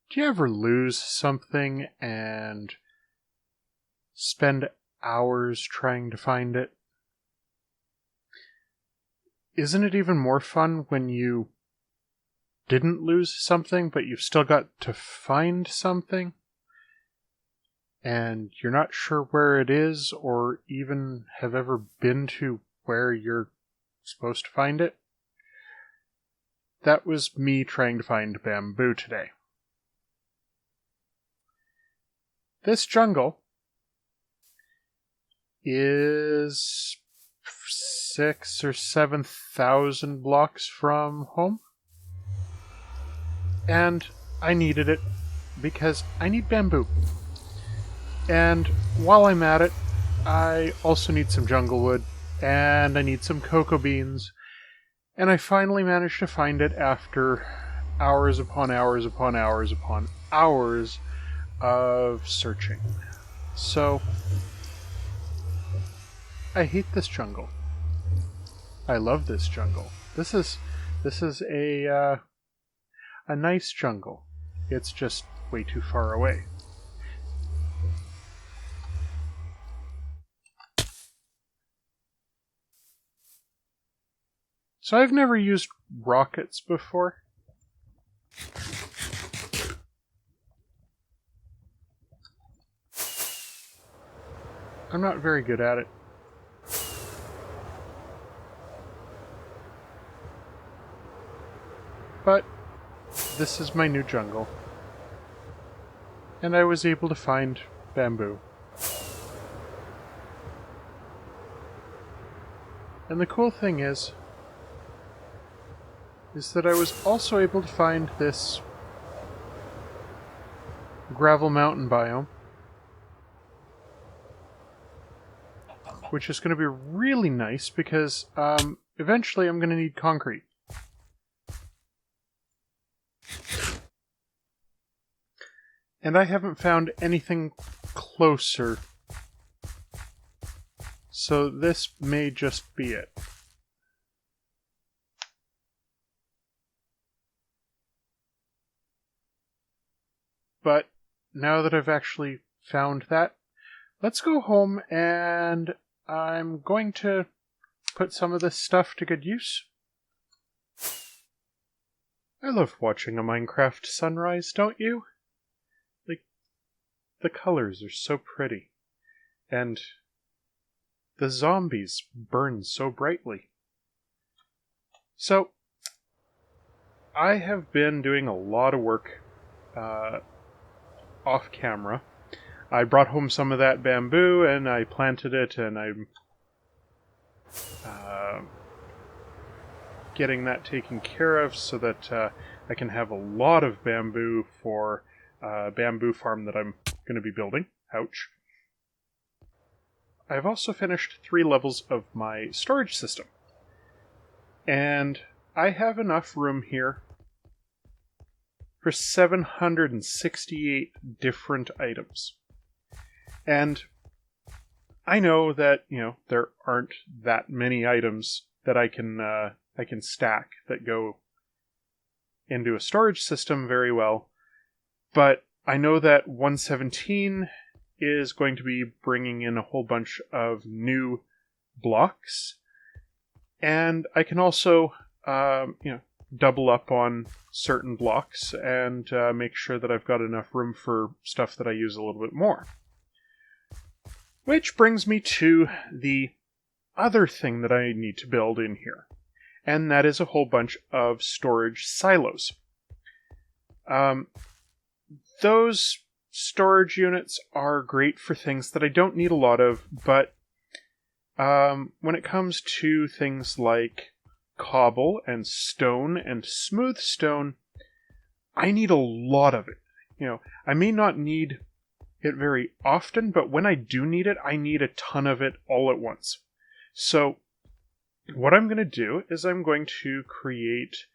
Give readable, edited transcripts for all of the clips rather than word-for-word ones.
Do you ever lose something and spend hours trying to find it? Isn't it even more fun when you didn't lose something, but you've still got to find something? And you're not sure where it is, or even have ever been to where you're supposed to find it? That was me trying to find bamboo today. This jungle is 6,000 or 7,000 blocks from home. And I needed it because I need bamboo. And while I'm at it, I also need some jungle wood, and I need some cocoa beans. And I finally managed to find it after hours upon hours upon hours upon hours of searching. So, I hate this jungle. I love this jungle. This is a nice jungle. It's just way too far away. So I've never used rockets before. I'm not very good at it. But this is my new jungle. And I was able to find bamboo. And the cool thing is that I was also able to find this gravel mountain biome, which is going to be really nice because eventually I'm going to need concrete. And I haven't found anything closer, so this may just be it. But now that I've actually found that, let's go home and I'm going to put some of this stuff to good use. I love watching a Minecraft sunrise, don't you? Like, the colors are so pretty. And the zombies burn so brightly. So, I have been doing a lot of work off camera. I brought home some of that bamboo and I planted it, and I'm getting that taken care of so that I can have a lot of bamboo for a bamboo farm that I'm going to be building. Ouch. I've also finished 3 levels of my storage system. And I have enough room here for 768 different items. And I know that, there aren't that many items that I can stack that go into a storage system very well. But I know that 117 is going to be bringing in a whole bunch of new blocks. And I can also, double up on certain blocks and make sure that I've got enough room for stuff that I use a little bit more. Which brings me to the other thing that I need to build in here. And that is a whole bunch of storage silos. Those storage units are great for things that I don't need a lot of, but when it comes to things like cobble and stone and smooth stone, I need a lot of it. I may not need it very often, but when I do need it, I need a ton of it all at once. So what I'm going to do is I'm going to create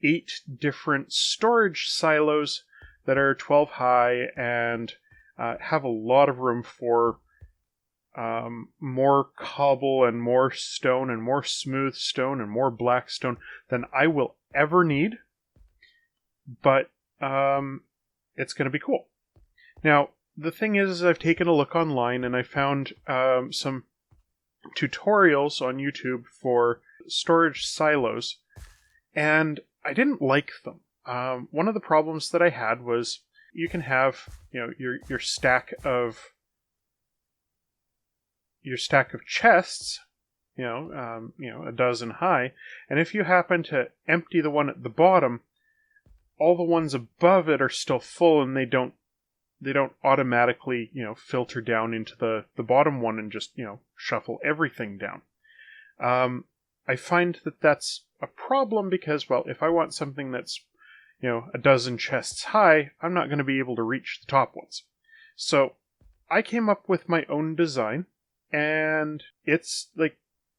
8 different storage silos that are 12 high and have a lot of room for more cobble and more stone and more smooth stone and more black stone than I will ever need. But it's going to be cool. Now, the thing is I've taken a look online and I found some tutorials on YouTube for storage silos, and I didn't like them. One of the problems that I had was you can have, your stack of chests, a dozen high, and if you happen to empty the one at the bottom, all the ones above it are still full, and they don't automatically, filter down into the bottom one and just, shuffle everything down. I find that that's a problem because, well, if I want something that's, a dozen chests high, I'm not going to be able to reach the top ones. So I came up with my own design, and it's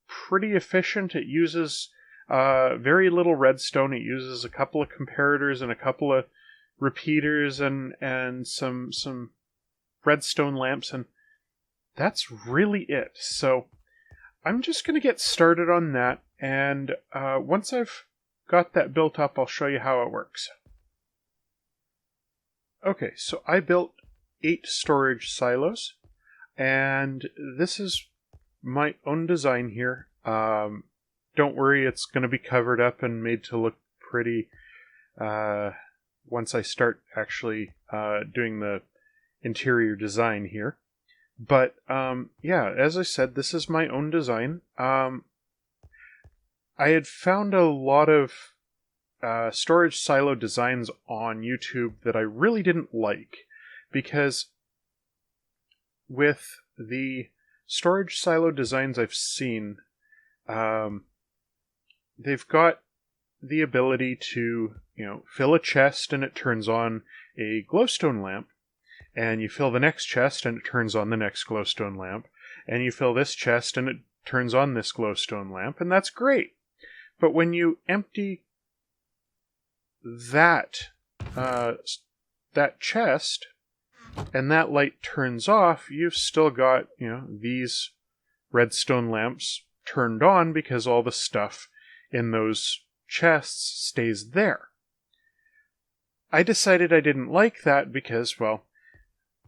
pretty efficient. It uses very little redstone. It uses a couple of comparators and a couple of repeaters and some redstone lamps, and that's really it. So I'm just going to get started on that, and once I've got that built up, I'll show you how it works. Okay, so I built 8 storage silos, and this is my own design here. Don't worry, it's going to be covered up and made to look pretty once I start actually doing the interior design here. But as I said, this is my own design. I had found a lot of storage silo designs on YouTube that I really didn't like, because with the storage silo designs I've seen, they've got the ability to, fill a chest and it turns on a glowstone lamp, and you fill the next chest and it turns on the next glowstone lamp, and you fill this chest and it turns on this glowstone lamp, and that's great. But when you empty that chest and that light turns off, you've still got, these redstone lamps turned on because all the stuff in those chests stays there. I decided I didn't like that because, well,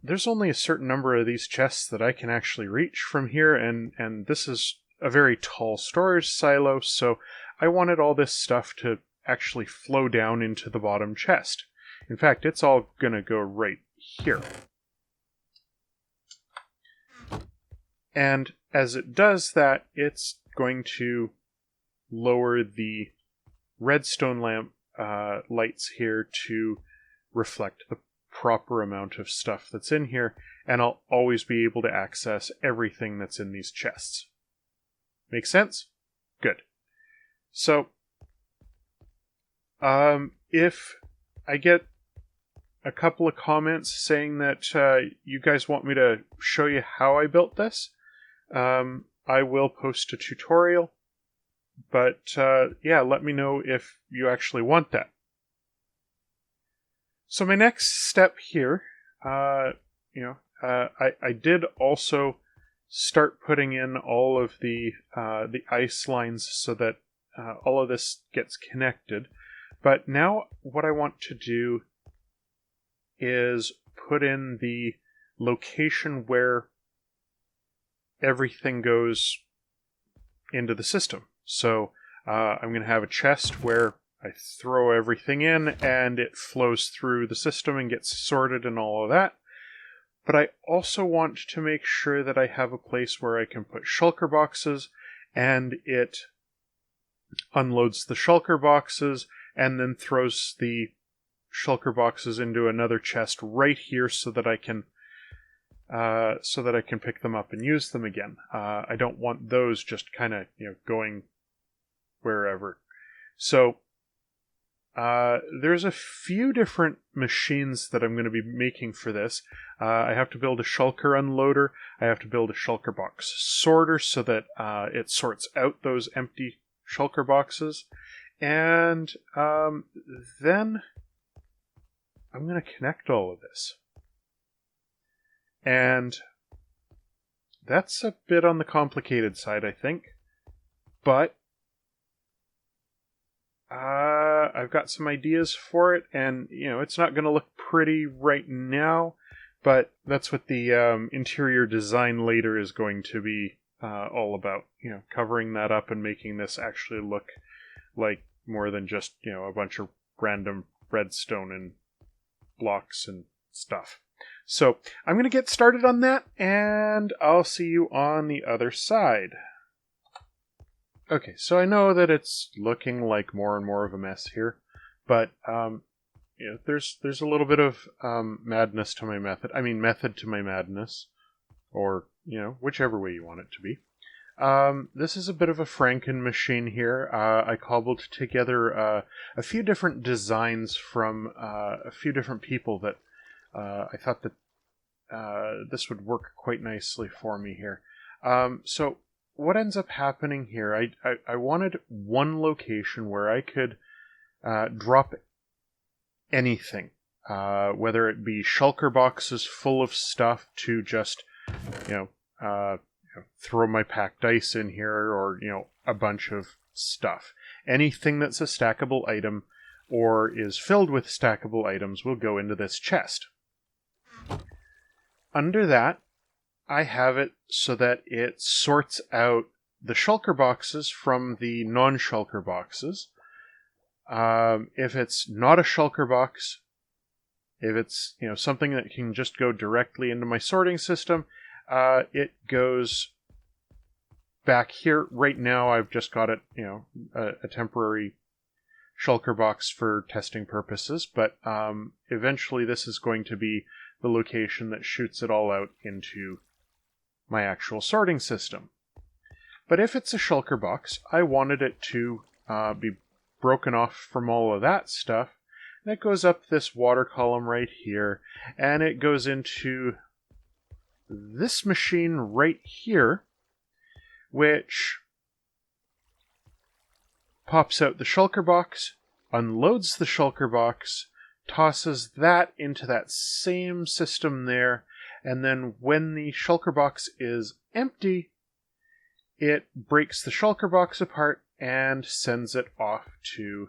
there's only a certain number of these chests that I can actually reach from here, and this is a very tall storage silo, so I wanted all this stuff to actually flow down into the bottom chest. In fact, it's all gonna go right here. And as it does that, it's going to lower the redstone lamp lights here to reflect the proper amount of stuff that's in here, and I'll always be able to access everything that's in these chests. Make sense? Good. So, if I get a couple of comments saying that you guys want me to show you how I built this, I will post a tutorial, but let me know if you actually want that. So my next step here, I did also start putting in all of the ice lines so that all of this gets connected. But now what I want to do is put in the location where everything goes into the system. So I'm going to have a chest where I throw everything in and it flows through the system and gets sorted and all of that. But I also want to make sure that I have a place where I can put shulker boxes, and it unloads the shulker boxes and then throws the shulker boxes into another chest right here so that I can pick them up and use them again. I don't want those just kind of going wherever. So there's a few different machines that I'm going to be making for this. I have to build a shulker unloader. I have to build a shulker box sorter so that it sorts out those empty shulker boxes. And then I'm going to connect all of this. And that's a bit on the complicated side, I think. But I've got some ideas for it, and it's not going to look pretty right now, but that's what the interior design later is going to be all about. Covering that up and making this actually look like more than just, a bunch of random redstone and blocks and stuff. So I'm going to get started on that, and I'll see you on the other side. Okay, so I know that it's looking like more and more of a mess here, but there's a little bit of madness to my method. I mean, method to my madness, or whichever way you want it to be. This is a bit of a Franken machine here. I cobbled together a few different designs from a few different people that I thought that this would work quite nicely for me here. So what ends up happening here, I wanted one location where I could drop anything, whether it be shulker boxes full of stuff to just, throw my packed dice in here, or, a bunch of stuff. Anything that's a stackable item or is filled with stackable items will go into this chest. Under that, I have it so that it sorts out the shulker boxes from the non-shulker boxes. If it's not a shulker box, if it's something that can just go directly into my sorting system, it goes back here. Right now I've just got it, a temporary shulker box for testing purposes, but eventually this is going to be the location that shoots it all out into my actual sorting system. But if it's a shulker box, I wanted it to be broken off from all of that stuff, and it goes up this water column right here, and it goes into this machine right here, which pops out the shulker box, unloads the shulker box, tosses that into that same system there, and then when the shulker box is empty, it breaks the shulker box apart and sends it off to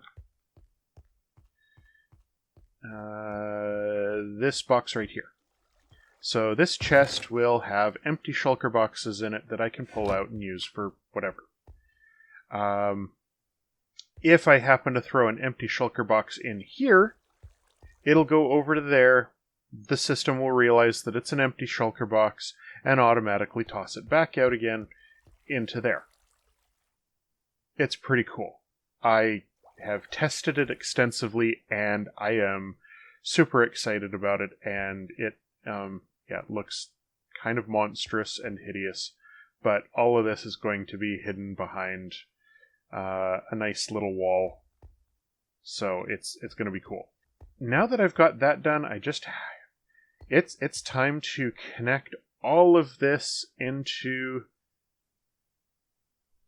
this box right here. So this chest will have empty shulker boxes in it that I can pull out and use for whatever. If I happen to throw an empty shulker box in here, it'll go over to there. The system will realize that it's an empty shulker box and automatically toss it back out again into there. It's pretty cool. I have tested it extensively, and I am super excited about it, and it looks kind of monstrous and hideous, but all of this is going to be hidden behind a nice little wall, so it's going to be cool. Now that I've got that done, it's time to connect all of this into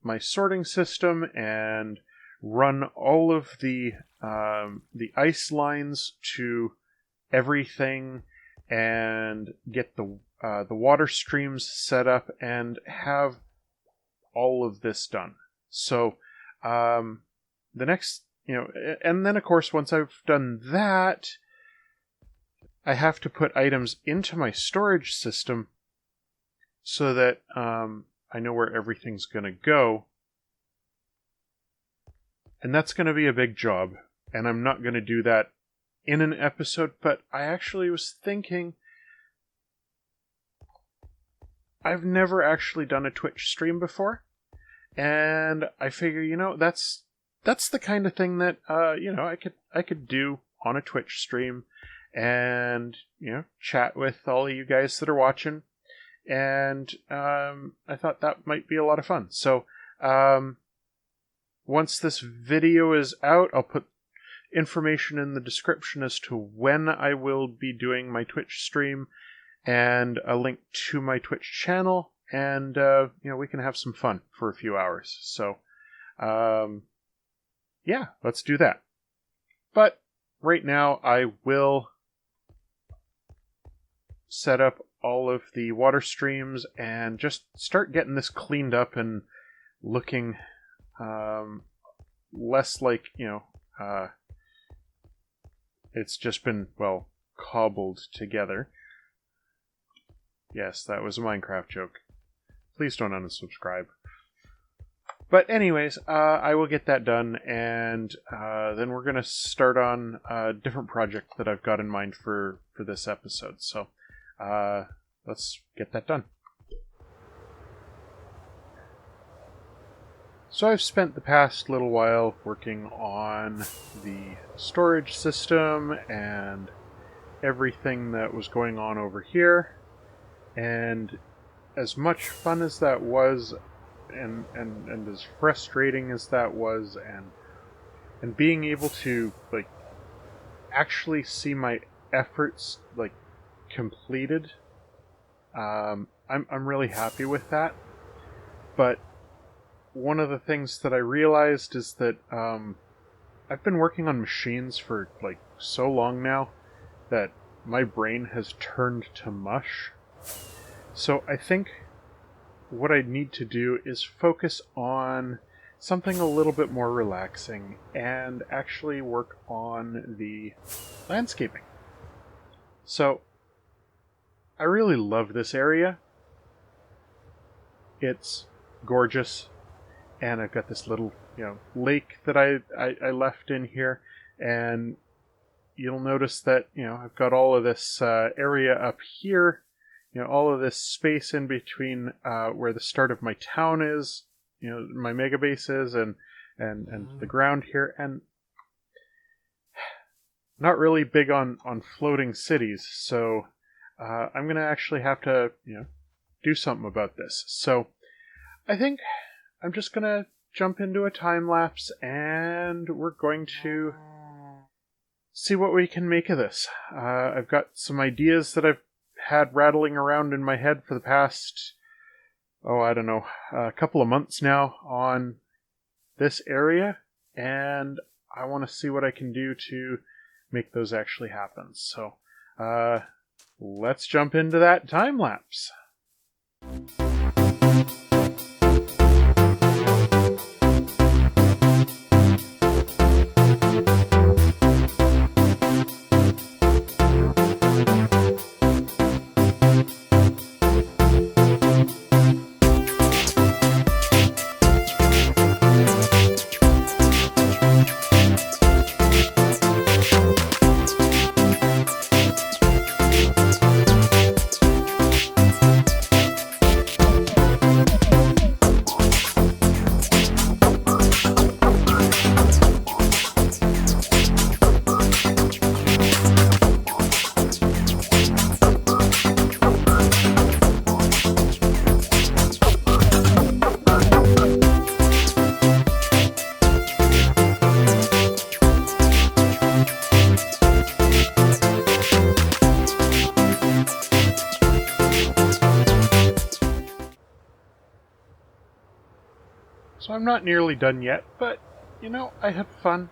my sorting system and run all of the ice lines to everything, and get the water streams set up and have all of this done. So the next, and then of course once I've done that, I have to put items into my storage system so that I know where everything's going to go. And that's going to be a big job, and I'm not going to do that in an episode, but I actually was thinking, I've never actually done a Twitch stream before, and I figure, that's the kind of thing that I could do on a Twitch stream, and chat with all of you guys that are watching, and I thought that might be a lot of fun. So once this video is out, I'll put information in the description as to when I will be doing my Twitch stream, and a link to my Twitch channel, and we can have some fun for a few hours. So let's do that. But right now I will set up all of the water streams and just start getting this cleaned up and looking less like, it's just been, cobbled together. Yes, that was a Minecraft joke. Please don't unsubscribe. But anyways, I will get that done, and then we're going to start on a different project that I've got in mind for this episode. So let's get that done. So I've spent the past little while working on the storage system and everything that was going on over here. And as much fun as that was, and as frustrating as that was, and being able to like actually see my efforts like completed, I'm really happy with that. But one of the things that I realized is that I've been working on machines for like so long now that my brain has turned to mush. So I think what I need to do is focus on something a little bit more relaxing and actually work on the landscaping. So I really love this area. It's gorgeous. And I've got this little, lake that I left in here, and you'll notice that, I've got all of this area up here, all of this space in between where the start of my town is, my mega base is, and the ground here, and not really big on floating cities, so I'm going to actually have to, do something about this. So I think I'm just going to jump into a time lapse, and we're going to see what we can make of this. I've got some ideas that I've had rattling around in my head for the past, a couple of months now on this area, and I want to see what I can do to make those actually happen. So, let's jump into that time lapse. So I'm not nearly done yet, but, I had fun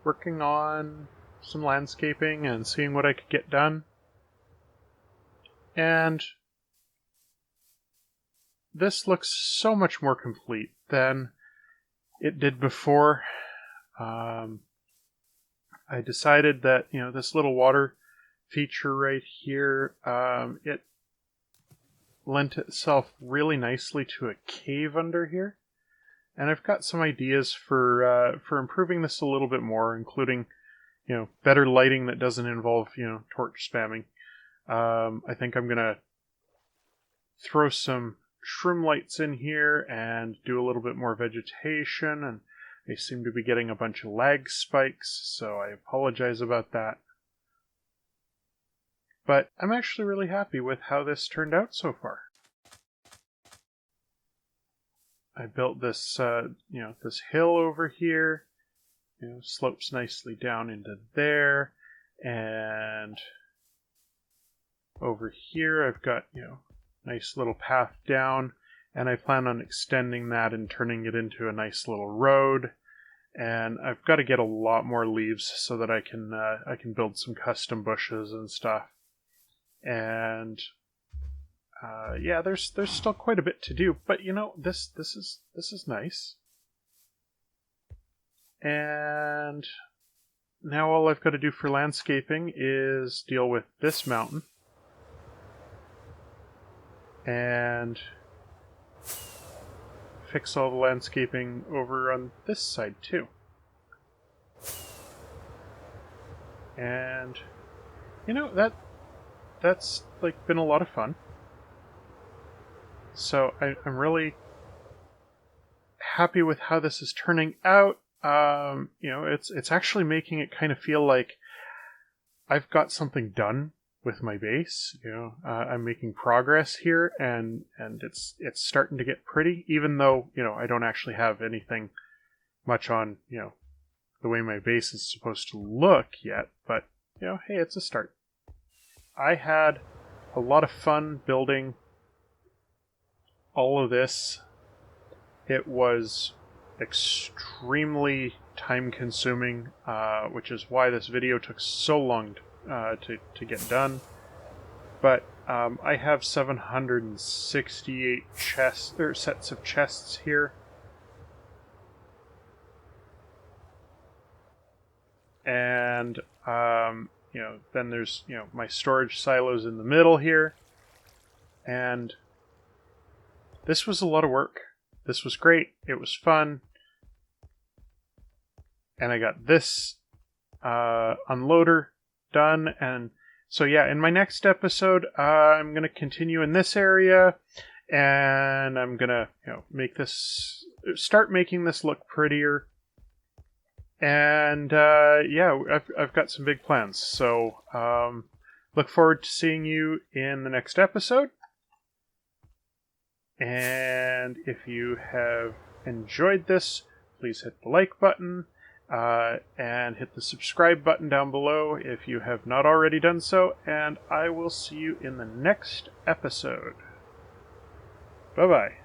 working on some landscaping and seeing what I could get done. And this looks so much more complete than it did before. I decided that, this little water feature right here, it lent itself really nicely to a cave under here. And I've got some ideas for improving this a little bit more, including, better lighting that doesn't involve, torch spamming. I think I'm gonna throw some shroom lights in here and do a little bit more vegetation, and they seem to be getting a bunch of lag spikes, so I apologize about that. But I'm actually really happy with how this turned out so far. I built this, this hill over here, slopes nicely down into there, and over here I've got, nice little path down, and I plan on extending that and turning it into a nice little road, and I've got to get a lot more leaves so that I can build some custom bushes and stuff, and there's still quite a bit to do, but this is nice. And now all I've got to do for landscaping is deal with this mountain. And fix all the landscaping over on this side too. And that's like been a lot of fun. So I'm really happy with how this is turning out. It's actually making it kind of feel like I've got something done with my base. I'm making progress here, and it's starting to get pretty, even though I don't actually have anything much on the way my base is supposed to look yet. But hey, it's a start. I had a lot of fun building all of this. It was extremely time consuming, which is why this video took so long to get done. But I have 768 sets of chests here. And then there's my storage silos in the middle here. And this was a lot of work. This was great. It was fun. And I got this unloader done. And so yeah, in my next episode, I'm going to continue in this area. And I'm going to start making this look prettier. And yeah, I've got some big plans. So look forward to seeing you in the next episode. And if you have enjoyed this, please hit the like button and hit the subscribe button down below if you have not already done so. And I will see you in the next episode. Bye-bye.